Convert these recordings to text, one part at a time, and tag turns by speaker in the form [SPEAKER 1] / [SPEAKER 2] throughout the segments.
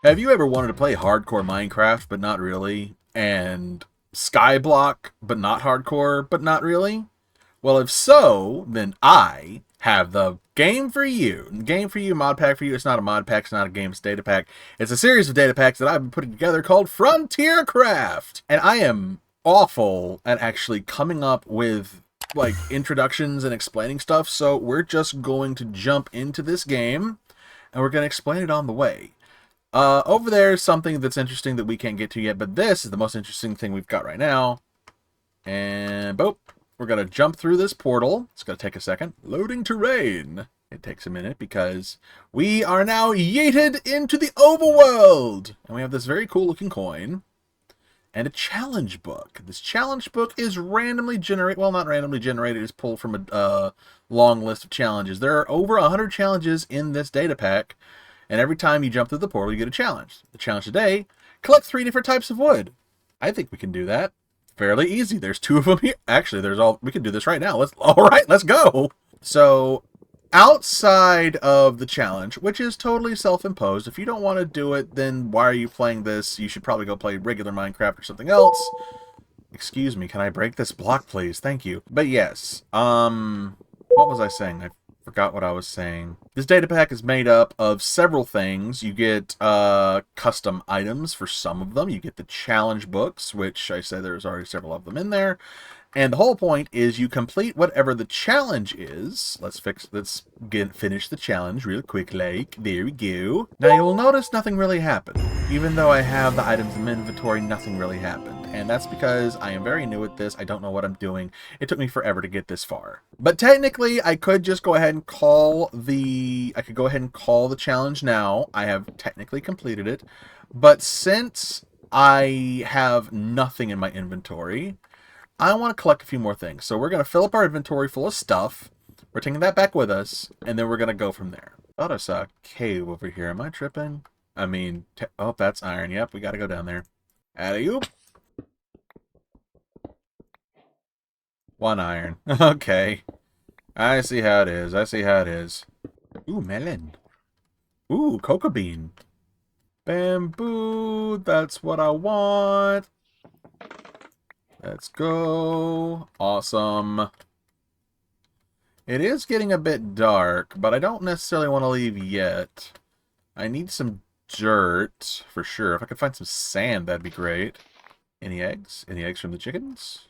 [SPEAKER 1] Have you ever wanted to play hardcore Minecraft, but not really? And Skyblock, but not hardcore, but not really? Well, if so, then I have the game for you. Game for you, mod pack for you. It's not a mod pack, it's not a game, it's a data pack. It's a series of data packs that I've been putting together called FrontierCraft. And I am awful at actually coming up with like introductions and explaining stuff, so we're just going to jump into this game and we're going to explain it on the way. Over there is something that's interesting that we can't get to yet, but this is the most interesting thing we've got right now. And boop, we're going to jump through this portal. It's going to take a second. Loading terrain. It takes a minute because we are now yeeted into the overworld. And we have this very cool looking coin and a challenge book. This challenge book is randomly generated, well, not randomly generated, it's pulled from a long list of challenges. There are over 100 challenges in this data pack. And every time you jump through the portal, you get a challenge. The challenge today, collect 3 different types of wood. I think we can do that fairly easy. There's 2 of them here. Actually, we can do this right now. All right, let's go. So, outside of the challenge, which is totally self-imposed, if you don't want to do it, then why are you playing this? You should probably go play regular Minecraft or something else. Excuse me, can I break this block, please? Thank you. But yes, what was I saying? I forgot what I was saying. This data pack is made up of several things. You get custom items for some of them. You get the challenge books, which I said there's already several of them in there. And the whole point is you complete whatever the challenge is. Let's finish the challenge real quick, like, there we go. Now you'll notice nothing really happened. Even though I have the items in my inventory, nothing really happened. And that's because I am very new at this. I don't know what I'm doing. It took me forever to get this far. But technically, I could just go ahead and call the challenge now. I have technically completed it. But since I have nothing in my inventory, I want to collect a few more things. So we're going to fill up our inventory full of stuff. We're taking that back with us, and then we're going to go from there. Thought I saw a cave over here. Am I tripping? I mean, oh, that's iron. Yep, we got to go down there. Alley-oop. 1 iron. Okay. I see how it is. I see how it is. Ooh, melon. Ooh, cocoa bean. Bamboo. That's what I want. Let's go. Awesome. It is getting a bit dark, but I don't necessarily want to leave yet. I need some dirt, for sure. If I could find some sand, that'd be great. Any eggs? Any eggs from the chickens?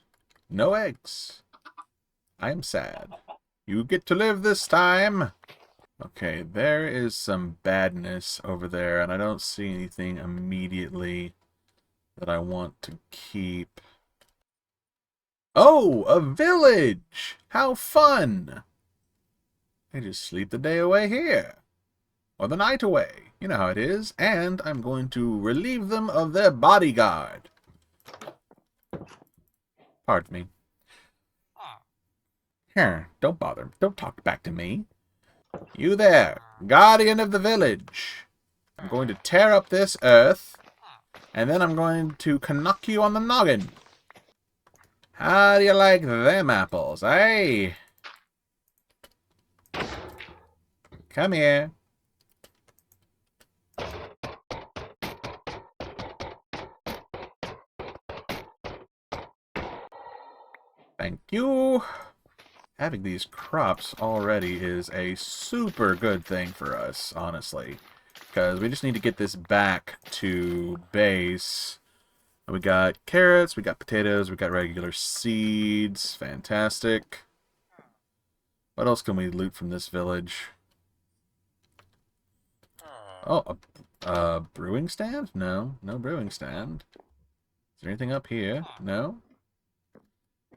[SPEAKER 1] No eggs. I am sad. You get to live this time. Okay, there is some badness over there, and I don't see anything immediately that I want to keep. Oh, a village! How fun! I just sleep the day away here. Or the night away. You know how it is. And I'm going to relieve them of their bodyguard. Pardon me. Here, don't bother. Don't talk back to me. You there, guardian of the village. I'm going to tear up this earth, and then I'm going to knock you on the noggin. How do you like them apples, eh? Come here. Thank you. Having these crops already is a super good thing for us, honestly. Because we just need to get this back to base. We got carrots, we got potatoes, we got regular seeds. Fantastic. What else can we loot from this village? Oh, a brewing stand? No, no brewing stand. Is there anything up here? No?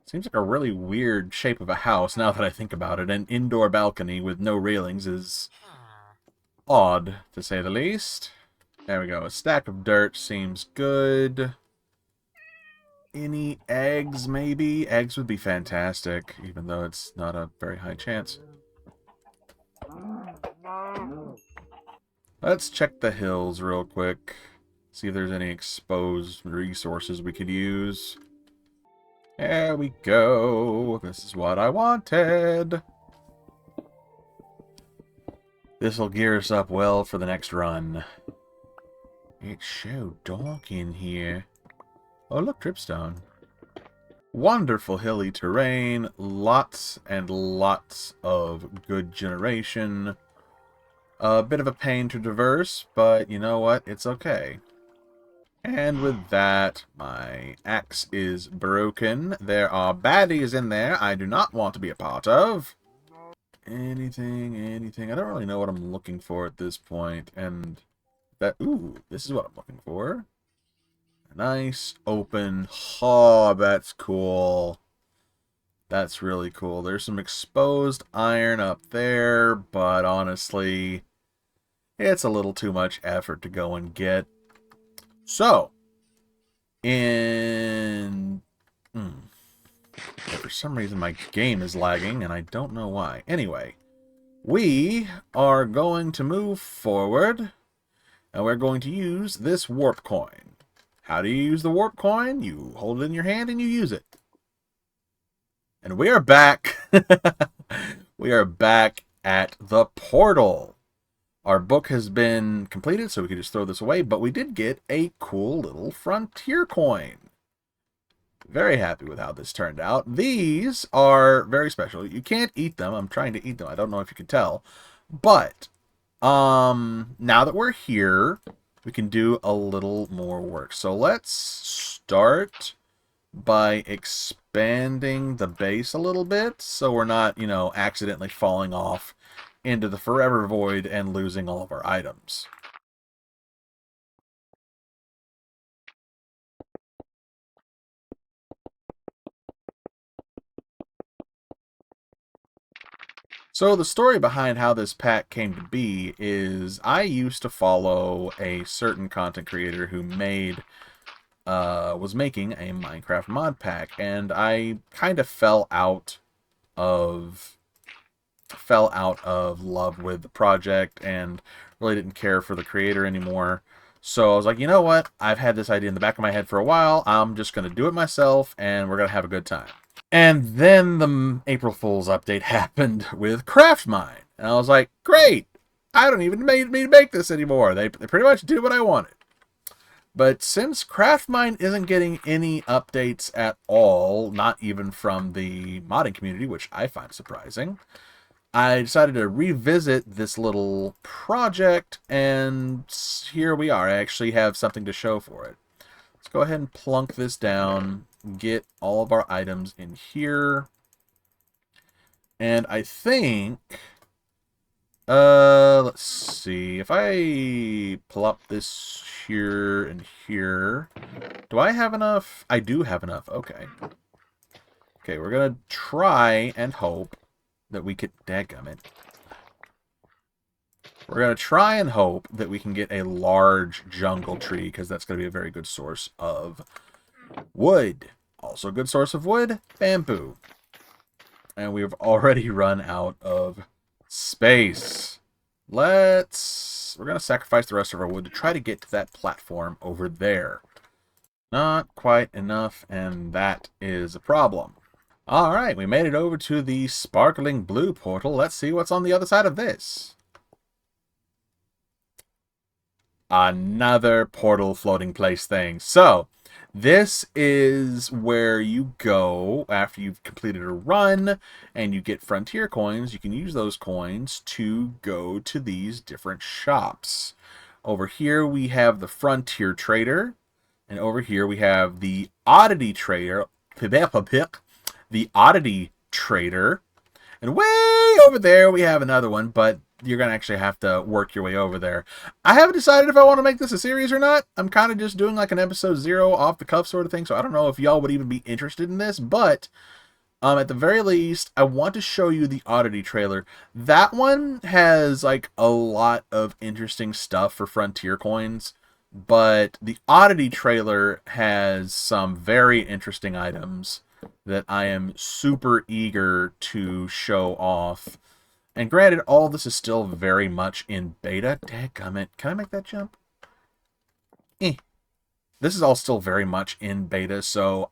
[SPEAKER 1] Seems like a really weird shape of a house now that I think about it. An indoor balcony with no railings is odd, to say the least. There we go. A stack of dirt seems good. Any eggs, maybe? Eggs would be fantastic, even though it's not a very high chance. Let's check the hills real quick. See if there's any exposed resources we could use. There we go. This is what I wanted. This'll gear us up well for the next run. It's so dark in here. Oh, look, dripstone. Wonderful hilly terrain. Lots and lots of good generation. A bit of a pain to traverse, but you know what? It's okay. And with that, my axe is broken. There are baddies in there I do not want to be a part of. Anything. I don't really know what I'm looking for at this point. And that, ooh, this is what I'm looking for. Nice, open. Oh, that's cool. That's really cool. There's some exposed iron up there, but honestly, it's a little too much effort to go and get. So, in... for some reason my game is lagging, and I don't know why. Anyway, we are going to move forward, and we're going to use this warp coin. How do you use the warp coin? You hold it in your hand and you use it. And we are back. We are back at the portal. Our book has been completed, so we can just throw this away, but we did get a cool little frontier coin. Very happy with how this turned out. These are very special. You can't eat them. I'm trying to eat them. I don't know if you can tell. But now that we're here, we can do a little more work. So let's start by expanding the base a little bit so we're not, accidentally falling off into the forever void and losing all of our items. So the story behind how this pack came to be is I used to follow a certain content creator who was making a Minecraft mod pack, and I kind of fell out of love with the project and really didn't care for the creator anymore. So I was like, you know what? I've had this idea in the back of my head for a while. I'm just going to do it myself, and we're going to have a good time. And then the April Fool's update happened with CraftMine. And I was like, great! I don't even need me to make this anymore. They pretty much did what I wanted. But since CraftMine isn't getting any updates at all, not even from the modding community, which I find surprising, I decided to revisit this little project, and here we are. I actually have something to show for it. Let's go ahead and plunk this down, get all of our items in here. And I think, let's see, if I plop this here and here, do I have enough? I do have enough, okay. Okay, we're going to try and hope that we could, dadgummit. We're going to try and hope that we can get a large jungle tree, because that's going to be a very good source of wood. Also a good source of wood, bamboo. And we've already run out of space. We're going to sacrifice the rest of our wood to try to get to that platform over there. Not quite enough, and that is a problem. Alright, we made it over to the sparkling blue portal. Let's see what's on the other side of this. Another portal floating place thing. So, this is where you go after you've completed a run and you get frontier coins. You can use those coins to go to these different shops. Over here we have the Frontier Trader, and over here we have the Oddity Trader. The Oddity Trader. And way over there we have another one, but you're going to actually have to work your way over there. I haven't decided if I want to make this a series or not. I'm kind of just doing like an episode 0 off the cuff sort of thing, so I don't know if y'all would even be interested in this, but at the very least, I want to show you the Oddity trailer. That one has like a lot of interesting stuff for Frontier coins, but the Oddity trailer has some very interesting items that I am super eager to show off. And granted, all this is still very much in beta. Dadgummit. Can I make that jump? This is all still very much in beta, so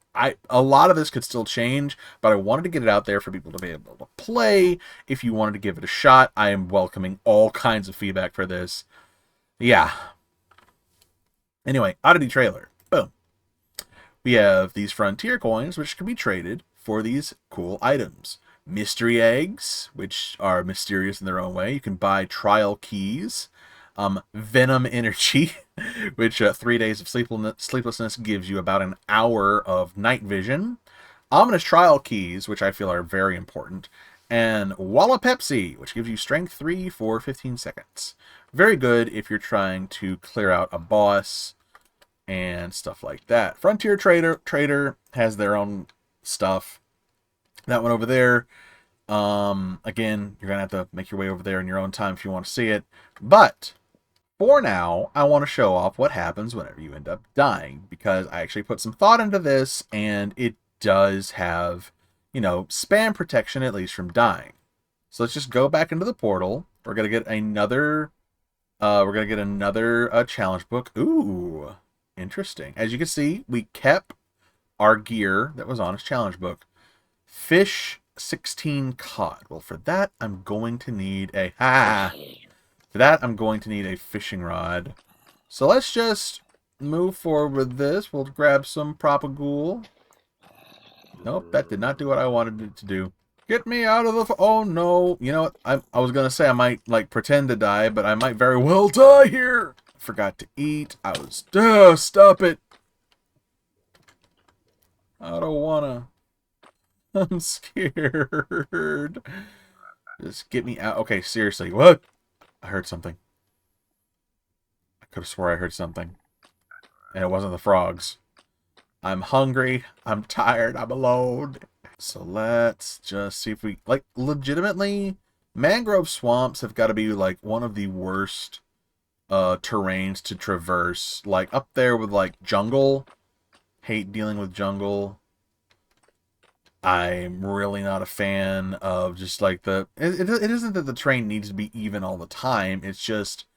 [SPEAKER 1] a lot of this could still change, but I wanted to get it out there for people to be able to play. If you wanted to give it a shot, I am welcoming all kinds of feedback for this. Yeah. Anyway, oddity trailer. Boom. We have these frontier coins, which can be traded for these cool items. Mystery eggs, which are mysterious in their own way. You can buy trial keys. Venom energy, which 3 days of sleeplessness gives you about an hour of night vision. Ominous trial keys, which I feel are very important. And Walla Pepsi, which gives you strength 3 for 15 seconds. Very good if you're trying to clear out a boss and stuff like that. Frontier Trader has their own stuff. That one over there, again, you're gonna have to make your way over there in your own time if you want to see it. But for now, I want to show off what happens whenever you end up dying, because I actually put some thought into this, and it does have, you know, spam protection, at least from dying. So let's just go back into the portal. We're gonna get another challenge book. Ooh, interesting. As you can see, we kept our gear that was on his challenge book. Fish 16 caught. Well, for that, I'm going to need a fishing rod. So let's just move forward with this. We'll grab some propagule. Nope, that did not do what I wanted it to do. Get me out of the... Oh, no. You know what? I was going to say I might, like, pretend to die, but I might very well die here. Forgot to eat. I was... stop it. I don't want to... I'm scared. Just get me out. Okay, seriously. What? I heard something. I could have swore I heard something. And it wasn't the frogs. I'm hungry. I'm tired. I'm alone. So let's just see if we... Like, legitimately, mangrove swamps have got to be, like, one of the worst terrains to traverse. Like, up there with, like, jungle. Hate dealing with jungle. I'm really not a fan of just like the... It isn't that the terrain needs to be even all the time. It's just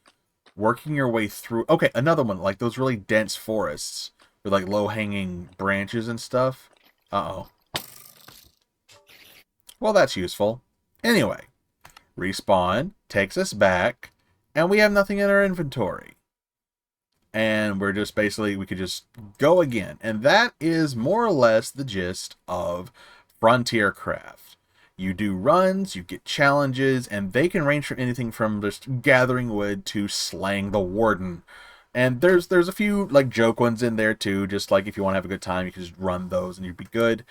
[SPEAKER 1] working your way through... Okay, another one. Like those really dense forests with like low-hanging branches and stuff. Uh-oh. Well, that's useful. Anyway, respawn takes us back, and we have nothing in our inventory. And we're just basically... We could just go again. And that is more or less the gist of FrontierCraft. You do runs, you get challenges, and they can range from anything from just gathering wood to slaying the warden. And there's a few like joke ones in there too, just like if you want to have a good time, you can just run those and you'd be good.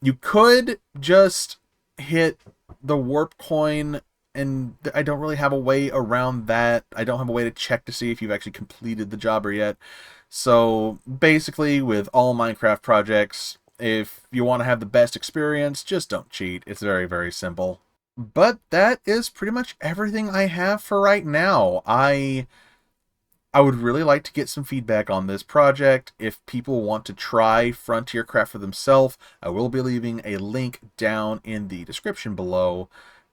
[SPEAKER 1] You could just hit the warp coin, and I don't really have a way around that. I don't have a way to check to see if you've actually completed the job or yet. So basically, with all Minecraft projects, if you want to have the best experience, just don't cheat. It's very, very simple. But that is pretty much everything I have for right now. I would really like to get some feedback on this project. If people want to try FrontierCraft for themselves, I will be leaving a link down in the description below.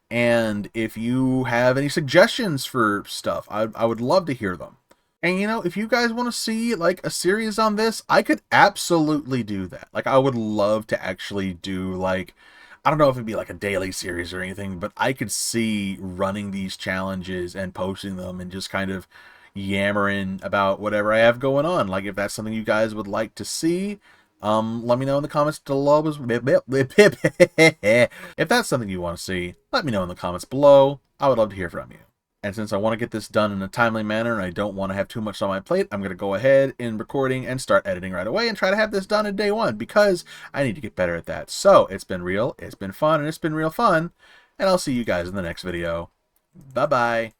[SPEAKER 1] And if you have any suggestions for stuff, I would love to hear them. And, you know, if you guys want to see, like, a series on this, I could absolutely do that. Like, I would love to actually do, like, I don't know if it'd be, like, a daily series or anything, but I could see running these challenges and posting them and just kind of yammering about whatever I have going on. Like, if that's something you guys would like to see, let me know in the comments below. If that's something you want to see, let me know in the comments below. I would love to hear from you. And since I want to get this done in a timely manner and I don't want to have too much on my plate, I'm going to go ahead in recording and start editing right away and try to have this done in day one, because I need to get better at that. So it's been real, it's been fun, and it's been real fun. And I'll see you guys in the next video. Bye-bye.